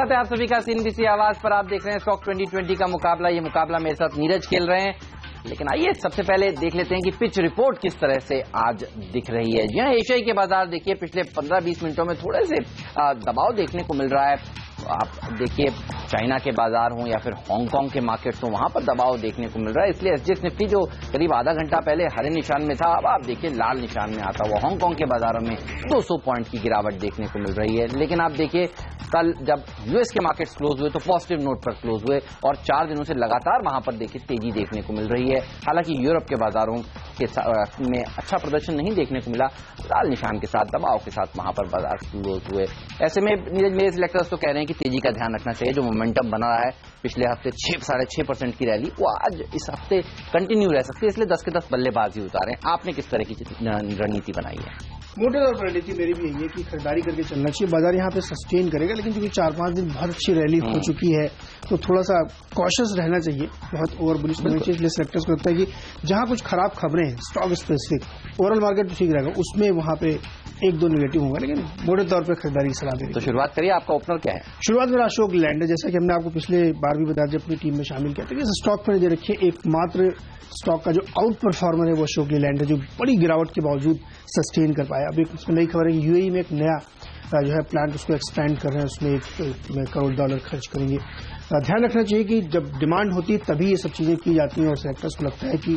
स्वागत है आप सभी का सीएनबीसी आवाज पर। आप देख रहे हैं स्टॉक 2020 का मुकाबला। ये मुकाबला मेरे साथ नीरज खेल रहे हैं, लेकिन आइए सबसे पहले देख लेते हैं कि पिच रिपोर्ट किस तरह से आज दिख रही है। जी हाँ, एशियाई के बाजार देखिए पिछले 15-20 मिनटों में थोड़े से दबाव देखने को मिल रहा है। आप देखिए चाइना के बाजार हों या फिर हांगकांग के मार्केट्स हों, वहां पर दबाव देखने को मिल रहा है। इसलिए एसजीएक्स निफ्टी जो करीब आधा घंटा पहले हरे निशान में था, अब आप देखिए लाल निशान में आता हुआ हांगकांग के बाजारों में 200 पॉइंट की गिरावट देखने को मिल रही है। लेकिन आप देखिए कल जब यूएस के मार्केट्स क्लोज हुए तो पॉजिटिव नोट पर क्लोज हुए और 4 दिनों से लगातार वहां पर देखिए तेजी देखने को मिल रही है। हालांकि यूरोप के बाजारों के में अच्छा प्रदर्शन नहीं देखने को मिला, लाल निशान के साथ दबाव के साथ वहां पर बाजार क्लोज हुए। ऐसे में मेरे सिलेक्टर्स तो कह रहे हैं कि तेजी का ध्यान रखना चाहिए। जो मोमेंटम बना रहा है पिछले हफ्ते 6.5% की रैली, वो आज इस हफ्ते कंटिन्यू रह सकती है, इसलिए 10 के 10 बल्लेबाजी उतारें। आपने किस तरह की रणनीति बनाई है? मोटे तौर पर रणनीति मेरी भी यही है कि खरीदारी करके चलना चाहिए। बाजार यहाँ पे सस्टेन करेगा, लेकिन क्योंकि 4-5 दिन बहुत अच्छी रैली हो चुकी है तो थोड़ा सा कॉशियस रहना चाहिए, बहुत ओवर बुलिश होना चाहिए। इसलिए सेक्टर्स को लगता है कि जहां कुछ खराब खबरें हैं स्टॉक स्पेसिफिक, ओवरऑल मार्केट तो ठीक रहेगा, उसमें वहां पे 1-2 नेगेटिव होगा, लेकिन मोटे तौर पर खरीदारी की सलाह देंगे। तो शुरुआत करिए, आपका ओपनर क्या है? शुरुआत मेरा अशोक लैंड है। जैसा कि हमने आपको पिछले बार भी बताया जब अपनी टीम में शामिल किया था कि स्टॉक पर नजर रखिए। एकमात्र स्टॉक का जो आउट परफॉर्मर है वो अशोक लैंड है, जो बड़ी गिरावट के बावजूद सस्टेन कर पाया। अभी इसमें नई खबर है कि यूएई में एक नया जो है प्लांट उसको एक्सपेंड कर रहे हैं, उसमें $1 करोड़ खर्च करेंगे। ध्यान रखना चाहिए कि जब डिमांड होती है तभी ये सब चीजें की जाती हैं और सेक्टर्स को लगता है कि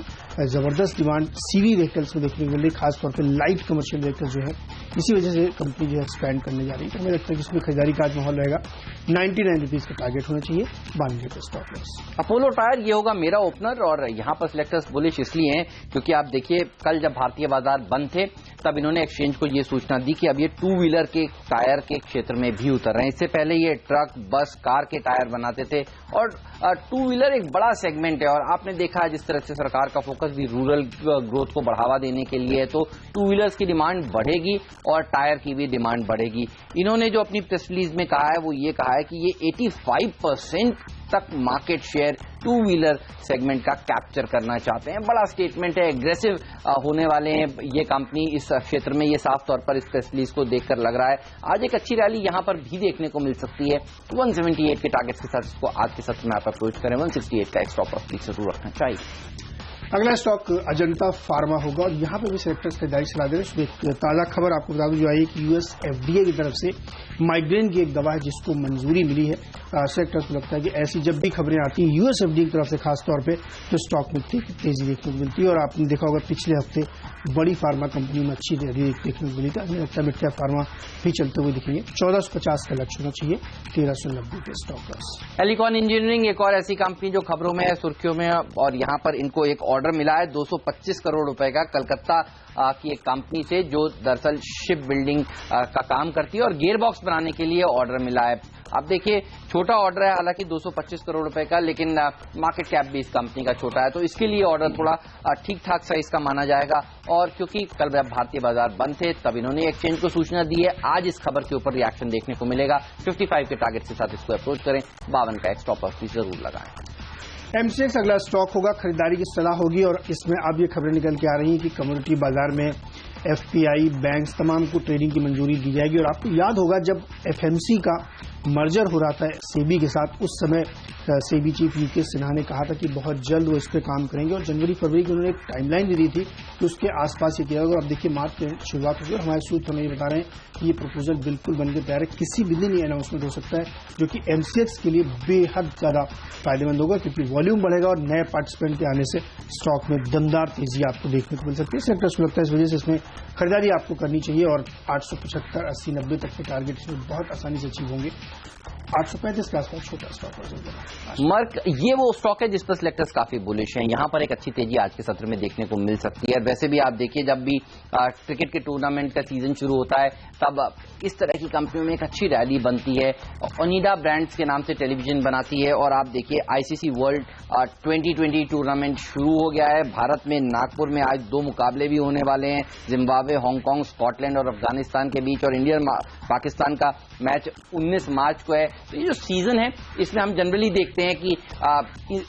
जबरदस्त डिमांड सीवी व्हीकल्स में देखने को मिल रही है, खासतौर पर लाइट कमर्शियल व्हीकल्स जो है, इसी वजह से कंपनी जो है एक्सपेंड करने जा रही है। तो हमें लगता है कि इसमें खरीदारी का आज माहौल रहेगा। 99 रुपीज का टारगेट होना चाहिए, 92 पे स्टॉप लॉस। अपोलो टायर ये होगा मेरा ओपनर, और यहाँ पर सिलेक्टर्स बुलिश इसलिए हैं क्योंकि आप देखिए कल जब भारतीय बाजार बंद थे तब इन्होंने एक्सचेंज को ये सूचना दी कि अब ये 2 व्हीलर के टायर के क्षेत्र में भी उतर रहे हैं। इससे पहले ये ट्रक, बस, कार के टायर बनाते थे और 2 व्हीलर एक बड़ा सेगमेंट है और आपने देखा है जिस तरह से सरकार का फोकस भी रूरल ग्रोथ को बढ़ावा देने के लिए है, तो 2 व्हीलर्स की डिमांड बढ़ेगी और टायर की भी डिमांड बढ़ेगी। इन्होंने जो अपनी प्रेस रिलीज में कहा है वो ये कहा है कि ये 85% तक मार्केट शेयर 2 व्हीलर सेगमेंट का कैप्चर करना चाहते हैं। बड़ा स्टेटमेंट है, एग्रेसिव होने वाले हैं ये कंपनी इस क्षेत्र में, ये साफ तौर पर इस प्रेस रिलीज को देखकर लग रहा है। आज एक अच्छी रैली यहां पर भी देखने को मिल सकती है। 178 के टारगेट्स के साथ इसको आज के सत्र में आप अप्रोच करें। 168 का एक स्टॉप लॉस जरूर रखना चाहिए। अगला स्टॉक अजंता फार्मा होगा और यहाँ पे भी सेक्टर्स खरीदारी सलाह दे रहे हैं। ताजा खबर आपको बता दूं जो आई है कि यूएस एफडीए की तरफ से माइग्रेन की एक दवा है जिसको मंजूरी मिली है। सेक्टर्स को लगता है कि ऐसी जब भी खबरें आती हैं यूएस एफडीए की तरफ से खासतौर पे तो स्टॉक में तेजी देखने को मिलती है। और आपने देखा होगा पिछले हफ्ते बड़ी फार्मा कंपनी में अच्छी रैली देखने को मिली थी। हमें लगता है मिड कैप फार्मा भी चलते हुए दिखेंगे। 1450 का लक्ष्य होना चाहिए, 1390 के स्टॉक लॉस। एलिकॉन इंजीनियरिंग एक और ऐसी कंपनी जो खबरों में है, सुर्खियों में, और यहाँ पर इनको एक ऑर्डर मिला है 225 करोड़ रुपए का कलकत्ता की एक कंपनी से जो दरअसल शिप बिल्डिंग का काम करती है और गियर बॉक्स बनाने के लिए ऑर्डर मिला है। अब देखिए छोटा ऑर्डर है हालांकि 225 करोड़ रुपए का, लेकिन मार्केट कैप भी इस कंपनी का छोटा है, तो इसके लिए ऑर्डर थोड़ा ठीक ठाक साइज का माना जाएगा। और क्योंकि कल भारतीय बाजार बंद थे तब इन्होंने एक्सचेंज को सूचना दी है, आज इस खबर के ऊपर रिएक्शन देखने को मिलेगा। 55 के टारगेट के साथ इसको अप्रोच करें, 52 का एक स्टॉप लॉस भी जरूर लगाएं। एमसीएक्स अगला स्टॉक होगा, खरीदारी की सलाह होगी और इसमें अब ये खबरें निकल के आ रही हैं कि कमोडिटी बाजार में एफपीआई, बैंक्स तमाम को ट्रेडिंग की मंजूरी दी जाएगी। और आपको याद होगा जब एफएमसी का मर्जर हो रहा था सेबी के साथ, उस समय सेबी चीफ वीके सिन्हा ने कहा था कि बहुत जल्द वो इस पर काम करेंगे और जनवरी-फरवरी की उन्होंने एक टाइमलाइन भी दी थी कि उसके आसपास ये किया होगा। अब देखिए मार्च की शुरुआत होगी और हमारे सूत्र हमें ये बता रहे हैं कि ये प्रपोजल बिल्कुल बनकर तैयार है, किसी भी दिन ये अनाउंसमेंट हो सकता है, जो कि एमसीएक्स के लिए बेहद ज्यादा फायदेमंद होगा क्योंकि वॉल्यूम बढ़ेगा और नए पार्टिसिपेंट के आने से स्टॉक में दमदार तेजी आपको देखने को मिल सकती है। सेक्टर्स को लगता है इस वजह से इसमें खरीदारी आपको करनी चाहिए और 875, 80, 90 तक के टारगेट इसमें बहुत आसानी से अचीव होंगे। 835 के आसपास छोटा स्टॉक है। मर्क ये वो स्टॉक है जिस पर सिलेक्टर्स काफी बुलिश हैं। यहां पर एक अच्छी तेजी आज के सत्र में देखने को मिल सकती है। वैसे भी आप देखिए जब भी क्रिकेट के टूर्नामेंट का सीजन शुरू होता है तब इस तरह की कंपनियों में एक अच्छी रैली बनती है। ओनिडा ब्रांड्स के नाम से टेलीविजन बनाती है और आप देखिए आईसीसी वर्ल्ड 2020 टूर्नामेंट शुरू हो गया है। भारत में नागपुर में आज 2 मुकाबले भी होने वाले हैं, जिम्बाब्वे, हांगकांग, स्कॉटलैंड और अफगानिस्तान के बीच, और इंडिया पाकिस्तान का मैच 19 मार्च को है। तो ये जो सीजन है इसमें हम जनरली देखते हैं कि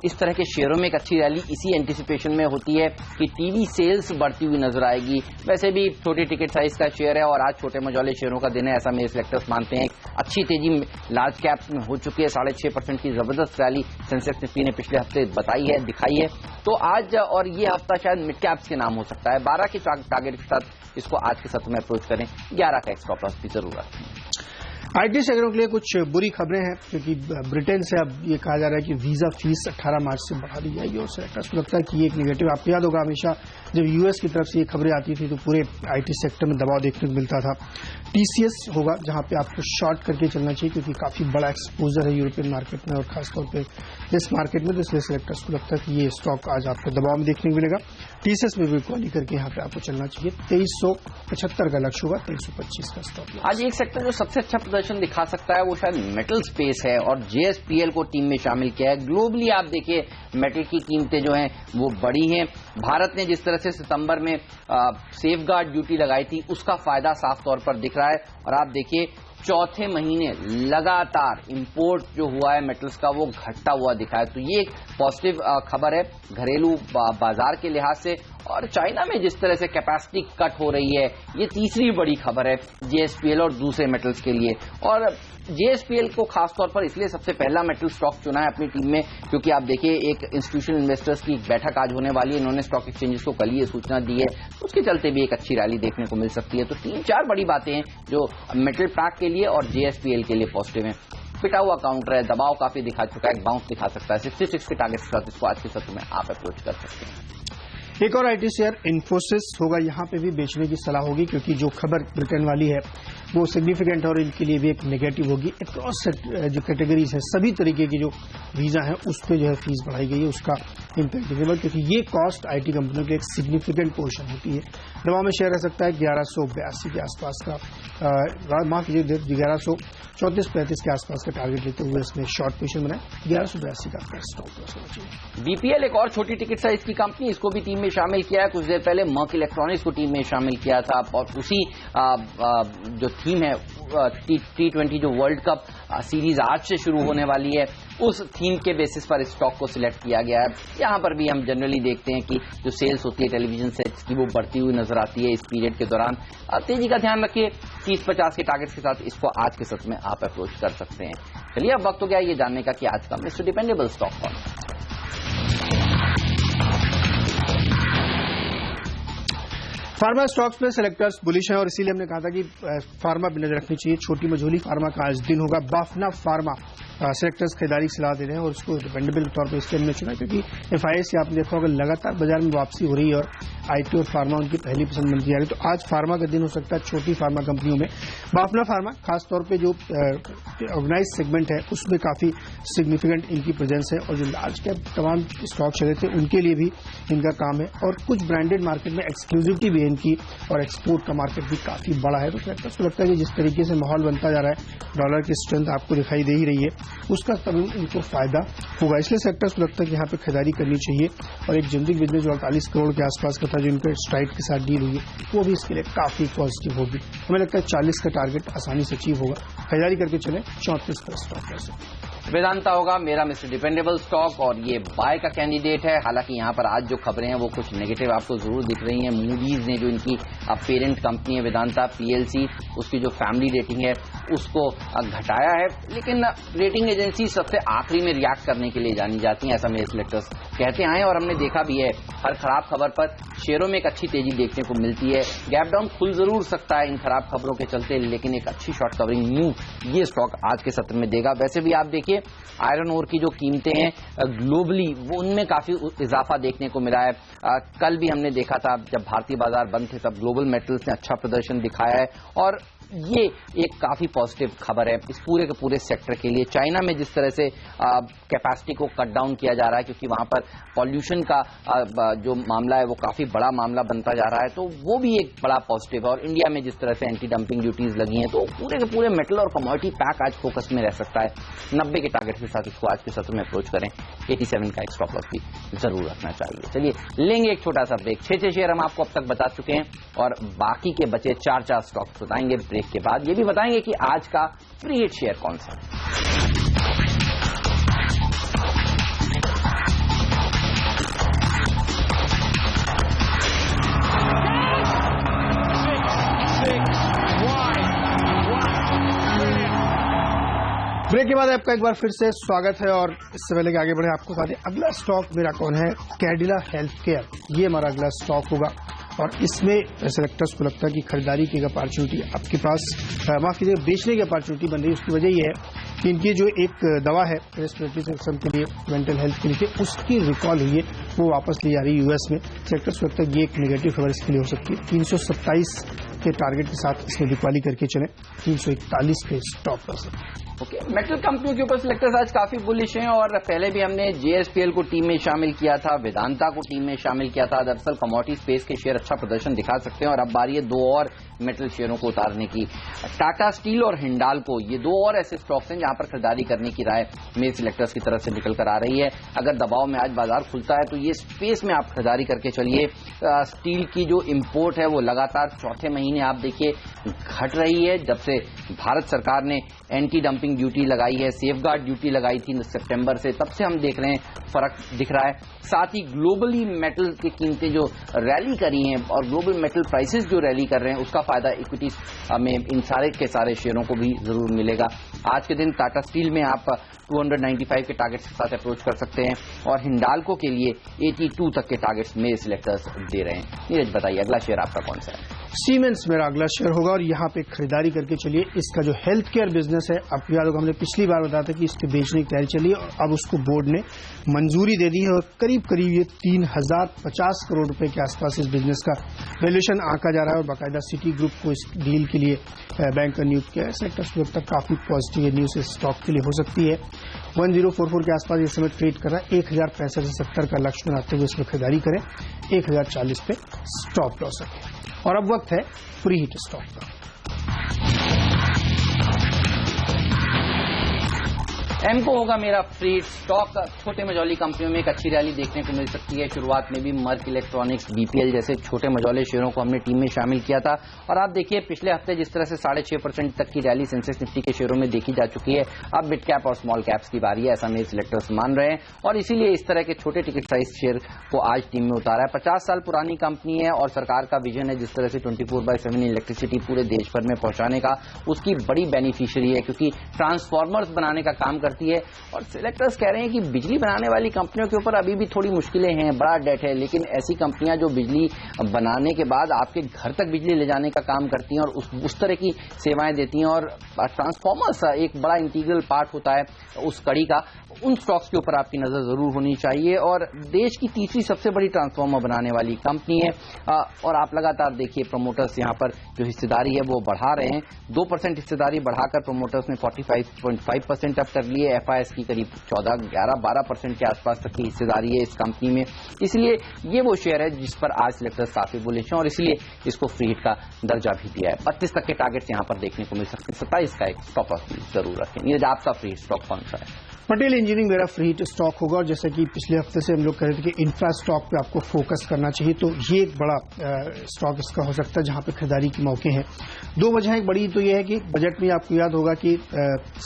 इस तरह के शेयरों में एक अच्छी रैली इसी एंटिसिपेशन में होती है कि टीवी सेल्स बढ़ती हुई नजर आएगी। वैसे भी छोटे टिकट साइज का शेयर है और आज छोटे मझौले शेयरों का दिन है, ऐसा मेरे सिलेक्टर्स मानते हैं। अच्छी तेजी लार्ज कैप्स में हो चुकी है, 6.5% की जबरदस्त रैली सेंसेक्स निफ्टी ने पिछले हफ्ते बताई है, दिखाई है। तो आज और ये हफ्ता शायद मिड कैप्स के नाम हो सकता है। 12 के टारगेट के साथ इसको आज के सत्र में अप्रोच करें, 11 का स्टॉप लॉस की जरूरत है। आईटी सेक्टरों के लिए कुछ बुरी खबरें हैं क्योंकि ब्रिटेन से अब ये कहा जा रहा है कि वीजा फीस 18 मार्च से बढ़ा दी जाएगी और सेक्टर्स को लगता है कि ये एक नेगेटिव। आपको याद होगा हमेशा जब यूएस की तरफ से ये खबरें आती थी तो पूरे आईटी सेक्टर में दबाव देखने को मिलता था। टीसीएस होगा जहां पे आपको शॉर्ट करके चलना चाहिए क्योंकि काफी बड़ा एक्सपोजर है यूरोपियन मार्केट में और खासतौर पर इस मार्केट में, तो इसलिए सेलेक्टर्स को लगता है कि ये स्टॉक आज आपको दबाव में देखने को मिलेगा। टीसीएस में भी क्वाली करके यहाँ पे आपको चलना चाहिए। 2375 का लक्ष्य होगा, 2325 का स्टॉक। आज एक सेक्टर जो सबसे अच्छा प्रदर्शन दिखा सकता है वो शायद मेटल स्पेस है और जेएसपीएल को टीम में शामिल किया है। ग्लोबली आप देखिए मेटल की कीमतें जो हैं वो बढ़ी हैं। भारत ने जिस तरह से सितंबर में सेफगार्ड ड्यूटी लगाई थी उसका फायदा साफ तौर पर दिख रहा है और आप देखिए चौथे महीने लगातार इंपोर्ट जो हुआ है मेटल्स का वो घटता हुआ दिखा है। तो ये एक पॉजिटिव खबर है घरेलू बाजार के लिहाज से। और चाइना में जिस तरह से कैपेसिटी कट हो रही है ये तीसरी बड़ी खबर है जेएसपीएल और दूसरे मेटल्स के लिए। और जेएसपीएल को खासतौर पर इसलिए सबसे पहला मेटल स्टॉक चुना है अपनी टीम में क्योंकि आप देखिए एक इंस्टीट्यूशनल इन्वेस्टर्स की बैठक आज होने वाली है। इन्होंने स्टॉक एक्सचेंजेस को कल ये सूचना दी है, तो उसके चलते भी एक अच्छी रैली देखने को मिल सकती है। तो 3-4 बड़ी बातें हैं जो मेटल पैक के लिए और जेएसपीएल के लिए पॉजिटिव है। पिटा हुआ काउंटर है, दबाव काफी दिखा चुका है, एक बाउंस दिखा सकता है। 66 के टारगेट के साथ इसको आज के सत्र में आप अप्रोच कर सकते हैं। एक और आईटी शेयर इन्फोसिस होगा, यहां पे भी बेचने की सलाह होगी क्योंकि जो खबर ब्रिटेन वाली है वो सिग्निफिकेंट है और इनके लिए भी एक नेगेटिव होगी। अक्रॉस जो कैटेगरीज है सभी तरीके की जो वीजा है उस पर जो है फीस बढ़ाई गई है, उसका इम्पैक्ट दिखेगा क्योंकि ये कॉस्ट आईटी कंपनियों की एक सिग्निफिकेंट पोर्शन होती है। दवा में शेयर रह सकता है 1182 के आसपास का, माफ कीजिए 1134-35 के आसपास का टारगेट लेते हुए इसमें शॉर्ट पोजीशन बनाए। 1182 का स्टॉप लॉस होना चाहिए। बीपीएल एक और छोटी टिकट साइज की कंपनी, इसको भी टीम में शामिल किया है। कुछ देर पहले मर्क इलेक्ट्रॉनिक्स को टीम में शामिल किया था और उसी जो थीम है T20 जो वर्ल्ड कप सीरीज आज से शुरू होने वाली है उस थीम के बेसिस पर स्टॉक को सिलेक्ट किया गया है। यहाँ पर भी हम जनरली देखते हैं कि जो सेल्स होती है टेलीविजन सेट्स की वो बढ़ती हुई नजर आती है इस पीरियड के दौरान। तेजी का ध्यान रखिए, 30-50 के टारगेट के साथ इसको आज के सत्र में आप अप्रोच कर सकते हैं। चलिए अब वक्त हो गया ये जानने का कि आज का मिस्टर डिपेंडेबल स्टॉक कौन है। फार्मा स्टॉक्स में सेलेक्टर्स बुलिश हैं और इसीलिए हमने कहा था कि फार्मा पर नजर रखनी चाहिए। छोटी मझोली फार्मा का आज दिन होगा। बाफना फार्मा सेलेक्टर्स खरीदारी की सलाह दे रहे हैं और उसको डिपेंडेबल तौर पर इसलिए हमने चुना क्योंकि एफआईएस से आपने देखा होगा लगातार बाजार में वापसी हो रही है और आईटी और फार्मा उनकी पहली पसंद बनती जा रही है। तो आज फार्मा का दिन हो सकता है छोटी फार्मा कंपनियों में। बाफना फार्मा खासतौर पर जो ऑर्गेनाइज सेगमेंट है उसमें काफी सिग्निफिकेंट इनकी प्रेजेंस है और जो लार्ज कैप तमाम स्टॉक चले थे उनके लिए भी इनका काम है और कुछ ब्रांडेड मार्केट में एक्सक्लूसिविटी भी है इनकी और एक्सपोर्ट का मार्केट भी काफी बड़ा है। तो सेक्टर्स को लगता है कि जिस तरीके से माहौल बनता जा रहा है, डॉलर की स्ट्रेंथ आपको दिखाई दे ही रही है, उसका तभी इनको फायदा होगा। इसलिए सेक्टर्स को लगता है कि यहाँ पे खरीदारी करनी चाहिए और एक जनरिक बिजनेस जो 48 करोड़ के आसपास का था जो इनका स्ट्राइक के साथ डील हुई वो भी इसके लिए काफी पॉजिटिव होगी। हमें लगता है 40 का टारगेट आसानी से अचीव होगा। खरीदारी करके चले 34 का स्टॉक कर सकते। वेदांता होगा मेरा मिस्टर डिपेंडेबल स्टॉक और ये बाय का कैंडिडेट है। हालांकि यहाँ पर आज जो खबरें हैं वो कुछ नेगेटिव आपको जरूर दिख रही हैं। मूडीज ने जो इनकी पेरेंट कंपनी है वेदांता पीएलसी उसकी जो फैमिली रेटिंग है उसको घटाया है, लेकिन रेटिंग एजेंसी सबसे आखिरी में रिएक्ट करने के लिए जानी जाती हैं, ऐसा मेरे सिलेक्टर्स कहते आए और हमने देखा भी है। हर खराब खबर पर शेयरों में एक अच्छी तेजी देखने को मिलती है। गैप डाउन खुल जरूर सकता है इन खराब खबरों के चलते, लेकिन एक अच्छी शॉर्ट कवरिंग मूव ये स्टॉक आज के सत्र में देगा। वैसे भी आप देखिए आयरन ओर की जो कीमतें हैं ग्लोबली वो उनमें काफी इजाफा देखने को मिला है। कल भी हमने देखा था जब भारतीय बाजार बंद थे तब ग्लोबल मेटल्स ने अच्छा प्रदर्शन दिखाया है और ये एक काफी पॉजिटिव खबर है इस पूरे के पूरे सेक्टर के लिए। चाइना में जिस तरह से कैपेसिटी को कट डाउन किया जा रहा है क्योंकि वहां पर पॉल्यूशन का जो मामला है वो काफी बड़ा मामला बनता जा रहा है, तो वो भी एक बड़ा पॉजिटिव है। और इंडिया में जिस तरह से एंटी डंपिंग ड्यूटीज लगी हैं तो पूरे के पूरे मेटल और कमोडिटी पैक आज फोकस में रह सकता है। 90 के टारगेट के साथ इसको आज के सत्र में अप्रोच करें। 87 का एक स्टॉप लॉस भी जरूर रखना चाहिए। चलिए लेंगे एक छोटा सा ब्रेक। 6 शेयर हम आपको अब तक बता चुके हैं और बाकी के बचे 4 स्टॉक्स बताएंगे ब्रेक के बाद। ये भी बताएंगे कि आज का फ्री हिट शेयर कौन सा है। ब्रेक के बाद आपका एक बार फिर से स्वागत है और इससे पहले कि आगे बढ़े आपको बता दें अगला स्टॉक मेरा कौन है, कैडिला हेल्थकेयर। ये हमारा अगला स्टॉक होगा और इसमें सेलेक्टर्स को लगता है कि खरीदारी की अपॉर्चुनिटी आपके पास, माफ कीजिए, बेचने की अपॉर्चुनिटी बन रही है। उसकी वजह यह है कि इनकी जो एक दवा है रेस्पिरेटरी सिस्टम के लिए, मेंटल हेल्थ के लिए, उसकी रिकॉल हुई है, वो वापस ली जा रही है यूएस में। सेलेक्टर्स को लगता है ये एक नेगेटिव खबर इसके लिए हो सकती है। 327 के टारगेट के साथ इसमें रिकॉली करके चले, 341 पे स्टॉप लॉस है। ओके, मेटल कंपनियों के ऊपर सेलेक्टर्स आज काफी बुलिश हैं और पहले भी हमने जेएसपीएल को टीम में शामिल किया था, वेदांता को टीम में शामिल किया था। दरअसल कमोडिटी स्पेस के शेयर अच्छा प्रदर्शन दिखा सकते हैं और अब बारी है दो और मेटल शेयरों को उतारने की। टाटा स्टील और हिंडाल्को, ये दो और ऐसे स्टॉक्स हैं जहां पर खरीदारी करने की राय मेरे सिलेक्टर्स की तरफ से निकल कर आ रही है। अगर दबाव में आज बाजार खुलता है तो ये स्पेस में आप खरीदारी करके चलिए। स्टील की जो इंपोर्ट है वो लगातार चौथे महीने आप देखिए घट रही है। जब से भारत सरकार ने एंटी डंपिंग ड्यूटी लगाई है, सेफगार्ड ड्यूटी लगाई थी सितंबर से, तब से हम देख रहे हैं फर्क दिख रहा है। साथ ही ग्लोबली मेटल की कीमतें जो रैली करी हैं और ग्लोबल मेटल प्राइसेस जो रैली कर रहे हैं, उसका फायदा इक्विटी में इन सारे के सारे शेयरों को भी जरूर मिलेगा। आज के दिन टाटा स्टील में आप 295 के टारगेट्स के साथ अप्रोच कर सकते हैं और हिंडाल्को के लिए 82 तक के टारगेट्स मेरे सिलेक्टर्स दे रहे हैं। नीरज बताइए अगला शेयर आपका कौन सा है? सीमेंस मेरा अगला शेयर होगा और यहाँ पे खरीदारी करके चलिए। इसका जो हेल्थ केयर बिजनेस है, आपको याद होगा हमने पिछली बार बताया था कि इसके बेचने की तैयारी चली है और अब उसको बोर्ड ने मंजूरी दे दी है और करीब करीब ये 3050 करोड़ रुपए के आसपास इस बिजनेस का वैल्यूएशन आंका जा रहा है और बाकायदा सिटी ग्रुप को इस डील के लिए बैंक का नियुक्त किया है। सेक्टर्स को तक काफी पॉजिटिव न्यूज इस स्टॉक के लिए हो सकती है। 1044 के आसपास इस समय ट्रेड कर रहा है। 1065 से 70 का लक्ष्य बनाते हुए इसमें खरीदारी करें। 1040 पे स्टॉप लॉस रखें। और अब वक्त है फ्री हिट स्टॉक का। एमको होगा मेरा फ्री स्टॉक। छोटे मझौली कंपनियों में एक अच्छी रैली देखने को मिल सकती है। शुरुआत में भी मर्क इलेक्ट्रॉनिक्स, बीपीएल जैसे छोटे मझौले शेयरों को हमने टीम में शामिल किया था और आप देखिए पिछले हफ्ते जिस तरह से 6.5% तक की रैली सेंसेक्स निफ्टी के शेयरों में देखी जा चुकी है। अब मिड कैप और स्मॉल कैप्स की बारी है, ऐसा मेरे सिलेक्टर्स मान रहे हैं और इसीलिए इस तरह के छोटे टिकट साइज शेयर को आज टीम में उतारा है। 50 साल पुरानी कंपनी है और सरकार का विजन है जिस तरह से 24/7 इलेक्ट्रिसिटी पूरे देश भर में पहुंचाने का, उसकी बड़ी बेनिफिशियरी है क्योंकि ट्रांसफार्मर्स बनाने का काम करती है। और सिलेक्टर्स कह रहे हैं कि बिजली बनाने वाली कंपनियों के ऊपर अभी भी थोड़ी मुश्किलें हैं, बड़ा डेट है, लेकिन ऐसी कंपनियां जो बिजली बनाने के बाद आपके घर तक बिजली ले जाने का काम करती हैं और उस तरह की सेवाएं देती हैं और ट्रांसफार्मर्स एक बड़ा इंटीग्रल पार्ट होता है उस कड़ी का, उन स्टॉक्स के ऊपर आपकी नजर जरूर होनी चाहिए। और देश की तीसरी सबसे बड़ी ट्रांसफार्मर बनाने वाली कंपनी है और आप लगातार देखिए प्रमोटर्स यहां पर जो हिस्सेदारी है वो बढ़ा रहे हैं। 2% हिस्सेदारी बढ़ाकर प्रमोटर्स ने 45.5% अब कर लिए। एफआईएस की करीब 14-11-12% के आसपास तक की हिस्सेदारी है इस कंपनी में। इसलिए ये वो शेयर है जिस पर आज सिलेक्टर्स काफी बुलिश हैं और इसलिए इसको फ्री हिट का दर्जा भी दिया है। 32 तक के टारगेट्स यहां पर देखने को मिल सकते हैं। 27 का एक स्टॉप लॉस जरूर रखें। नीरज आपका फ्री हिट स्टॉक कौन सा है? पटेल इंजीनियरिंग मेरा फ्री हिट स्टॉक होगा और जैसे कि पिछले हफ्ते से हम लोग कह रहे थे कि इंफ्रा स्टॉक पे आपको फोकस करना चाहिए, तो ये एक बड़ा स्टॉक इसका हो सकता है जहां पे खरीदारी के मौके हैं। दो वजह, एक बड़ी तो ये है कि बजट में आपको याद होगा कि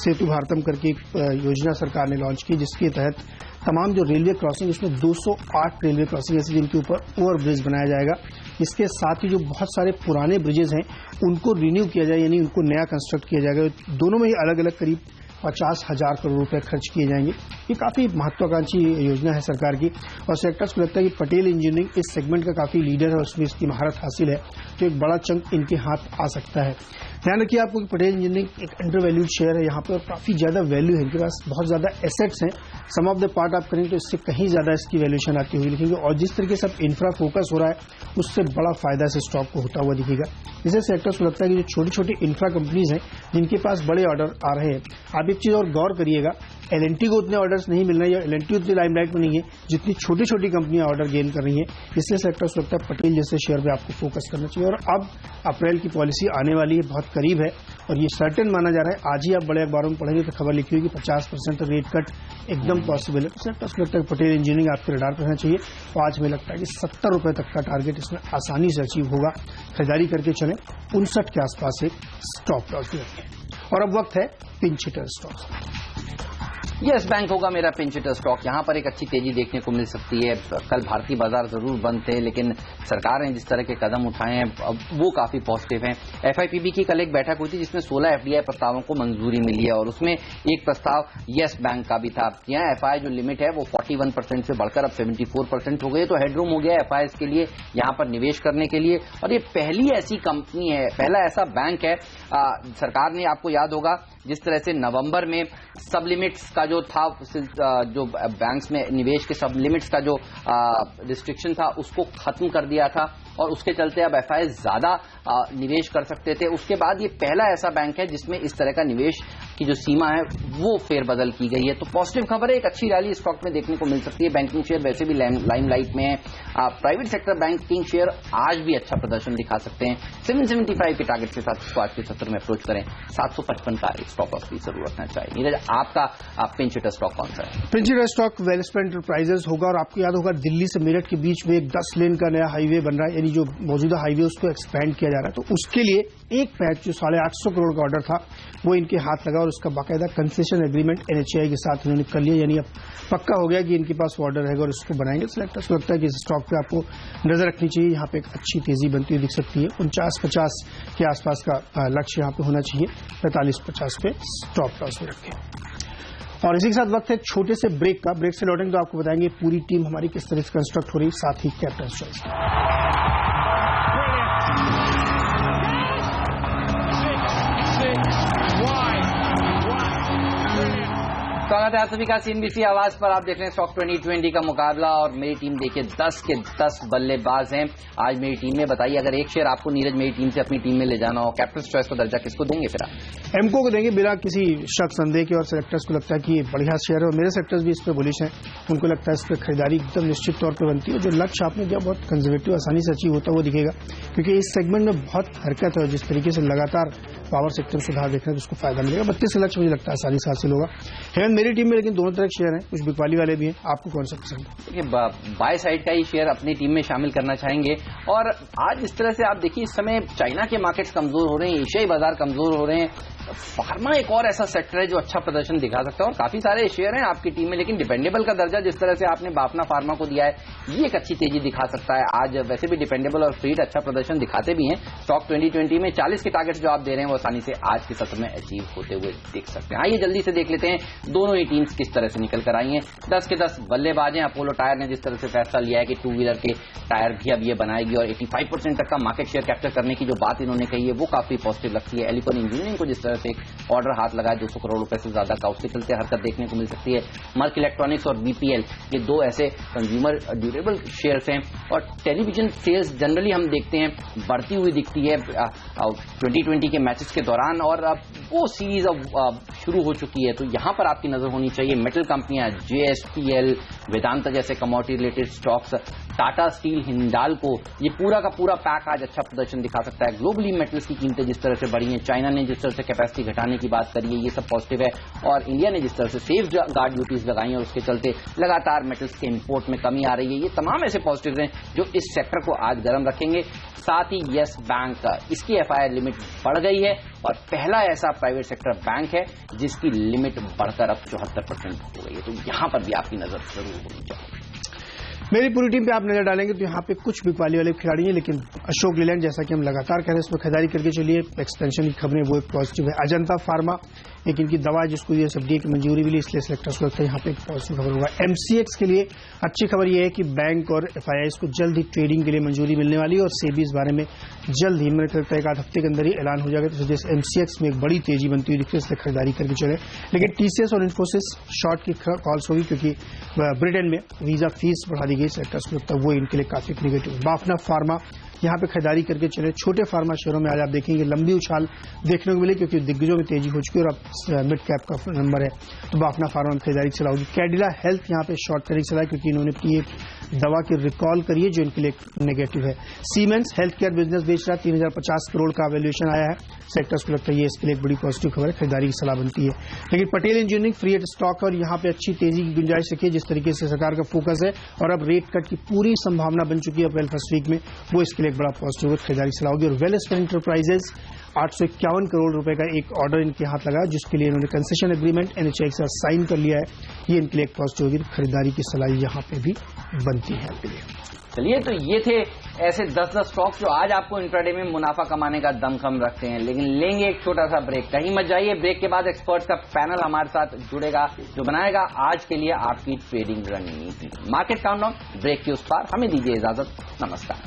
सेतु भारतम करके एक योजना सरकार ने लॉन्च की जिसके तहत तमाम जो रेलवे क्रॉसिंग, उसमें 208 रेलवे क्रॉसिंग ऐसी जिनके ऊपर ओवर ब्रिज बनाया जाएगा। इसके साथ ही जो बहुत सारे पुराने ब्रिजेस हैं उनको रिन्यू किया जाए, यानी उनको नया कंस्ट्रक्ट किया जाएगा। दोनों में ही अलग अलग करीब 50,000 करोड़ रुपए खर्च किए जाएंगे। ये काफी महत्वाकांक्षी योजना है सरकार की और सेक्टर्स को लगता है कि पटेल इंजीनियरिंग इस सेगमेंट का काफी लीडर है और उसमें इसकी महारत हासिल है, तो एक बड़ा चंक इनके हाथ आ सकता है। ध्यान रखिए आपको कि पटेल इंजीनियरिंग एक अंडर वैल्यूड शेयर है यहाँ पे और काफी ज्यादा वैल्यू है, इनके पास बहुत ज्यादा एसेट्स हैं। सम ऑफ द पार्ट आप करेंगे तो इससे कहीं ज्यादा इसकी वैल्यूएशन आती हुई दिखेगी और जिस तरीके से अब इंफ्रा फोकस हो रहा है उससे बड़ा फायदा इस स्टॉक को होता हुआ दिखेगा। इससे सेक्टर्स को लगता है कि जो छोटी छोटी इंफ्रा कंपनीज हैं जिनके पास बड़े ऑर्डर आ रहे हैं, आप एक चीज और गौर करिएगा, एलएनटी को उतने ऑर्डर्स नहीं मिल रहे हैं या एलएनटी उतनी लाइमलाइट में नहीं है जितनी छोटी छोटी कंपनियां ऑर्डर गेन कर रही हैं। इसलिए सेक्टर्स को लगता है पटेल जैसे शेयर पे आपको फोकस करना चाहिए। और अब अप्रैल की पॉलिसी आने वाली है, बहुत करीब है और ये सर्टेन माना जा रहा है। आज ही आप बड़े अखबारों में पढ़ेंगे तो खबर लिखी हुई कि 50% रेट कट एकदम पॉसिबल है। तो सेक्टर्स को लगता है पटेल इंजीनियरिंग आपके रडार पर रहना चाहिए और आज हमें लगता है कि 70 रुपए तक का टारगेट इसमें आसानी से अचीव होगा। खरीदारी करके चलें। 59 के आसपास एक स्टॉप लॉस भी रखें। और अब वक्त है pinch hitter stocks. Yes bank होगा मेरा पिंच हिटर स्टॉक। यहां पर एक अच्छी तेजी देखने को मिल सकती है। कल भारतीय बाजार जरूर बंद थे, लेकिन सरकार ने जिस तरह के कदम उठाए हैं वो काफी पॉजिटिव हैं। एफआईपीबी की कल एक बैठक हुई थी जिसमें 16 एफडीआई प्रस्तावों को मंजूरी मिली है और उसमें एक प्रस्ताव यस बैंक का भी था। यहाँ एफआई जो लिमिट है वो 41% से बढ़कर अब 74% हो गई, तो हेडरूम हो गया एफआई के लिए यहां पर निवेश करने के लिए। और ये पहली ऐसी कंपनी है, पहला ऐसा बैंक है। सरकार ने, आपको याद होगा, जिस तरह से नवंबर में सब लिमिट्स का जो था, जो बैंक्स में निवेश के सब लिमिट्स का जो रिस्ट्रिक्शन था उसको खत्म कर दिया था और उसके चलते अब एफआई ज्यादा निवेश कर सकते थे। उसके बाद ये पहला ऐसा बैंक है जिसमें इस तरह का निवेश की जो सीमा है वो फेरबदल की गई है। तो पॉजिटिव खबर है, एक अच्छी रैली स्टॉक में देखने को मिल सकती है। बैंकिंग शेयर वैसे भी लाइमलाइट में है। प्राइवेट सेक्टर बैंकिंग शेयर आज भी अच्छा प्रदर्शन दिखा सकते हैं। 775 के टारगेट के साथ इसको आज के सत्र में अप्रोच करें। 755 का स्टॉप लॉस भी जरूर रखना चाहिए। नीरज, आपका पिंच हिटर स्टॉक कौन सा है? Pinch hitter stock Welspun enterprises होगा। और आपको याद होगा दिल्ली से मेरठ के बीच में एक 10 लेन का नया हाईवे बन रहा है, यानी जो मौजूदा हाईवे उसको एक्सपैंड किया जा रहा है। तो उसके लिए एक पैच जो 850 करोड़ का ऑर्डर था वो इनके हाथ लगा और उसका बाकायदा कंसेशन एग्रीमेंट एनएचएआई के साथ इन्होंने कर लिया, यानी अब पक्का हो गया कि इनके पास ऑर्डर रहेगा और इसको बनाएंगे। सिलेक्टर्स को लगता है कि इस स्टॉक पे आपको नजर रखनी चाहिए। यहाँ पे एक अच्छी तेजी बनती हुई दिख सकती है। 49-50 के आसपास का लक्ष्य यहाँ पे होना चाहिए। 45-50 पे स्टॉप लॉस में रखें। और इसी के साथ वक्त है छोटे से ब्रेक का। ब्रेक से लौटेंगे तो आपको बताएंगे पूरी टीम हमारी किस तरह से कंस्ट्रक्ट हो रही, साथ ही कैप्टन चॉइस। स्वागत है आप सभी का सीएनबीसी आवाज पर। आप देख रहे हैं स्टॉक 2020 का मुकाबला और मेरी टीम देखिए 10 के 10 बल्लेबाज हैं आज मेरी टीम में। बताइए, अगर एक शेयर आपको नीरज मेरी टीम से अपनी टीम में ले जाना हो, कैप्टन चॉइस का दर्जा किसको देंगे फिर आप? एमको को देंगे बिना किसी शक संदेह के। और सेलेक्टर्स को लगता है कि ये बढ़िया शेयर है और मेरे सेक्टर्स भी इस पर बुलिश हैं। उनको लगता है इस पर खरीदारी एकदम निश्चित तौर पर बनती है। जो लक्ष्य आपने दिया बहुत कंजर्वेटिव, आसानी से अचीव होता वो दिखेगा, क्योंकि इस सेगमेंट में बहुत हरकत है और जिस तरीके से लगातार पावर सेक्टर सुधार देखना है तो उसको फायदा मिलेगा। 32 लक्ष्य मुझे लगता है आसानी से हासिल होगा। हेमंत, मेरी टीम में लेकिन दोनों तरह शेयर हैं, कुछ बिकवाली वाले भी हैं। आपको कौन सा पसंद है? देखिए, बाय साइड का ही शेयर अपनी टीम में शामिल करना चाहेंगे। और आज इस तरह से आप देखिए, इस समय चाइना के मार्केट्स कमजोर हो रहे हैं, एशियाई बाजार कमजोर हो रहे हैं। फार्मा एक और ऐसा सेक्टर है जो अच्छा प्रदर्शन दिखा सकता है और काफी सारे शेयर हैं आपकी टीम में, लेकिन डिपेंडेबल का दर्जा जिस तरह से आपने बाफना फार्मा को दिया है ये एक अच्छी तेजी दिखा सकता है। आज वैसे भी डिपेंडेबल और फ्रीड अच्छा प्रदर्शन दिखाते भी हैं। स्टॉक 2020 में 40 के टारगेट्स जो आप दे रहे हैं वो आसानी से आज के सत्र में अचीव होते हुए दिख सकते हैं। आइए जल्दी से देख लेते हैं दोनों ही टीम्स किस तरह से निकल कर आई हैं। 10 के 10 बल्लेबाज हैं। अपोलो टायर ने जिस तरह से फैसला लिया है कि 2 व्हीलर के टायर भी अब ये बनाएगी और 85% तक का मार्केट शेयर कैप्चर करने की जो बात इन्होंने कही है वो काफी पॉजिटिव लगती है। एलिकॉन इंजीनियरिंग को जिस तरह से एक ऑर्डर हाथ लगाया 200 करोड़ रुपए से ज्यादा का, उसके चलते हरकत देखने को मिल सकती है। मर्क इलेक्ट्रॉनिक्स और बीपीएल ये दो ऐसे कंज्यूमर ड्यूरेबल शेयर्स हैं। और टेलीविजन सेल्स जनरली हम देखते हैं बढ़ती हुई दिखती है 2020 के मैचेस के दौरान और अब वो सीरीज अब शुरू हो चुकी है, तो यहां पर आपकी नजर होनी चाहिए। मेटल कंपनियां जेएसपीएल, वेदांता जैसे commodity related stocks, Tata steel, Hindalco, ये पूरा का पूरा पैक आज अच्छा प्रदर्शन दिखा सकता है। ग्लोबली मेटल्स की कीमतें जिस तरह से बढ़ी हैं, चाइना ने जिस तरह से कैपेसिटी घटाने की बात करी है, ये सब पॉजिटिव है। और इंडिया ने जिस तरह से सेफ गार्ड ड्यूटीज लगाई और उसके चलते लगातार मेटल्स के इंपोर्ट में कमी आ रही है, ये तमाम ऐसे पॉजिटिव हैं जो इस सेक्टर को आज गर्म रखेंगे। साथ ही यस बैंक, इसकी एफआईआर लिमिट बढ़ गई है और पहला ऐसा प्राइवेट सेक्टर बैंक है जिसकी लिमिट बढ़कर अब 74% हो गई है, तो यहां पर भी आपकी नजर जरूर होनी चाहिए। मेरी पूरी टीम पे आप नजर डालेंगे तो यहाँ पे कुछ बिकवाली वाले खिलाड़ी हैं, लेकिन अशोक लीलैंड जैसा कि हम लगातार कह रहे हैं इसमें खरीदारी करके चलिए। एक्सपेंशन की खबरें वो एक पॉजिटिव है। अजंता फार्मा एक इनकी दवा जिसको ये एफडीए की मंजूरी मिली, इसलिए सेलेक्टर्स को लगता है यहाँ पे एक पॉजिटिव खबर होगा। एमसीएक्स के लिए अच्छी खबर यह है कि बैंक और एफआईआईज को जल्द ही ट्रेडिंग के लिए मंजूरी मिलने वाली है और सेबी इस बारे में जल्द ही, मेरे लगता है एक आध हफ्ते के अंदर ही ऐलान हो जाएगा। तो जैसे एमसीएक्स में एक बड़ी तेजी बनती हुई दिखती है, इसलिए खरीदारी करके चले। लेकिन टीसीएस और इन्फोसिस शॉर्ट की कॉल्स होगी क्योंकि ब्रिटेन में वीजा फीस बढ़ा दी गई। सेलेक्टर्स को लगता है वो इनके लिए काफी निगेटिव। बाफना फार्मा यहाँ पे खरीदारी करके चले। छोटे फार्मा शेयरों में आज आप देखेंगे लंबी उछाल देखने को मिली क्योंकि दिग्गजों में तेजी हो चुकी है और अब मिड कैप का नंबर है, तो बाफना फार्मा में खरीदारी चला होगी। कैडिला हेल्थ यहाँ पे शॉर्ट खरीद चला है क्योंकि इन्होंने अपनी एक दवा की रिकॉल करी है जो इनके लिए नेगेटिव है। सीमेंस हेल्थ केयर बिजनेस बेच रहा है, 3050 करोड़ का वैल्यूएशन आया है। सेक्टर्स को लगता है ये इसके लिए एक बड़ी पॉजिटिव खबर है, खरीदारी की सलाह बनती है। लेकिन Patel engineering free at stock और यहाँ पे अच्छी तेजी की गुंजाइश रखी है जिस तरीके से सरकार का फोकस है और अब रेट कट की पूरी संभावना बन चुकी है अप्रैल फर्स्ट वीक में, वो इसके लिए एक बड़ा पॉजिटिव खरीदारी सलाह होगी। और वेलस्पन एंटरप्राइजेज 851 करोड़ रुपए का एक ऑर्डर इनके हाथ लगा, जिसके लिए इन्होंने कंसेशन एग्रीमेंट NHAI के साथ साइन कर लिया है। ये इनके लिए एक पॉजिटिव होगी। खरीदारी की सलाह यहाँ पे भी बनती है आपके लिए। चलिए, तो ये थे ऐसे 10-10 स्टॉक जो आज आपको इंट्राडे में मुनाफा कमाने का दमखम रखते हैं। लेकिन लेंगे एक छोटा सा ब्रेक, कहीं मत जाइए। ब्रेक के बाद एक्सपर्ट्स का पैनल हमारे साथ जुड़ेगा जो बनाएगा आज के लिए आपकी ट्रेडिंग रणनीति। मार्केट काउंटडाउन ब्रेक के उस पार, हमें दीजिए इजाजत। नमस्कार।